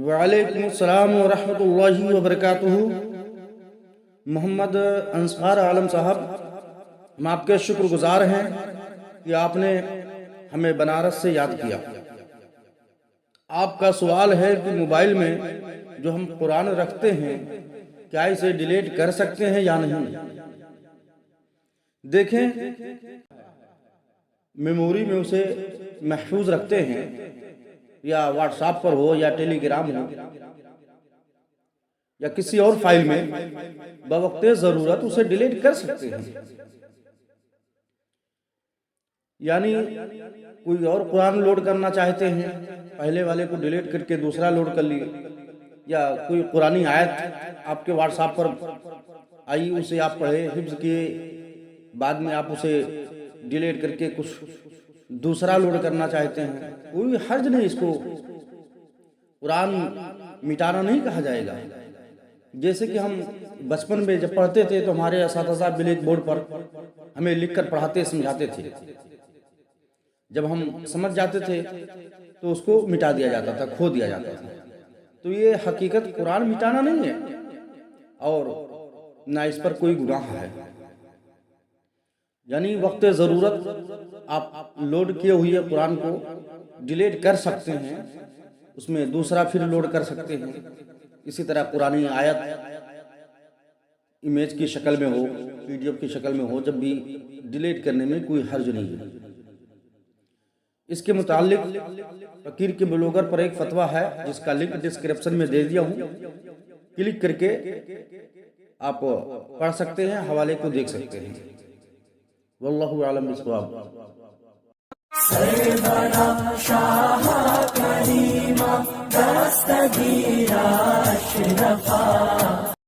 وعلیکم السلام ورحمۃ اللہ وبرکاتہ۔ محمد انصار عالم صاحب، ہم آپ کے شکر گزار ہیں کہ آپ نے ہمیں بنارس سے یاد کیا۔ آپ کا سوال ہے کہ موبائل میں جو ہم قرآن رکھتے ہیں کیا اسے ڈیلیٹ کر سکتے ہیں یا نہیں؟ دیکھیں، میموری میں اسے محفوظ رکھتے ہیں یا واٹس ایپ پر ہو یا ٹیلی گرام ہو یا کسی اور فائل میں، بوقت ضرورت اسے ڈیلیٹ کر سکتے ہیں۔ یعنی کوئی اور قرآن لوڈ کرنا چاہتے ہیں، پہلے والے کو ڈیلیٹ کر کے دوسرا لوڈ کر لیے، یا کوئی قرآنی آیت آپ کے واٹس ایپ پر آئی، اسے آپ پڑھے، حفظ کیے، بعد میں آپ اسے ڈیلیٹ کر کے کچھ دوسرا لوڈ کرنا چاہتے ہیں، کوئی حرج نہیں۔ اس کو قرآن مٹانا نہیں کہا جائے گا۔ جیسے کہ ہم بچپن میں جب پڑھتے تھے تو ہمارے اساتذہ بلیک بورڈ پر ہمیں لکھ کر پڑھاتے سمجھاتے تھے، جب ہم سمجھ جاتے تھے تو اس کو مٹا دیا جاتا تھا، کھو دیا جاتا تھا۔ تو یہ حقیقت قرآن مٹانا نہیں ہے اور نہ اس پر کوئی گناہ ہے۔ یعنی وقت ضرورت آپ لوڈ کیے ہوئے قرآن کو ڈیلیٹ کر سکتے ہیں، اس میں دوسرا پھر لوڈ کر سکتے ہیں۔ اسی طرح قرآنی آیت امیج کی شکل میں ہو، پی ڈی ایف کی شکل میں ہو، جب بھی ڈیلیٹ کرنے میں کوئی حرج نہیں ہے۔ اس کے متعلق فقیر کے بلاگر پر ایک فتویٰ ہے جس کا لنک ڈسکرپشن میں دے دیا ہوں، کلک کر کے آپ پڑھ سکتے ہیں، حوالے کو دیکھ سکتے ہیں۔ واللہ اعلم بالصواب۔ سربراہ شاہ کریمہ دستگیرہ اشرفا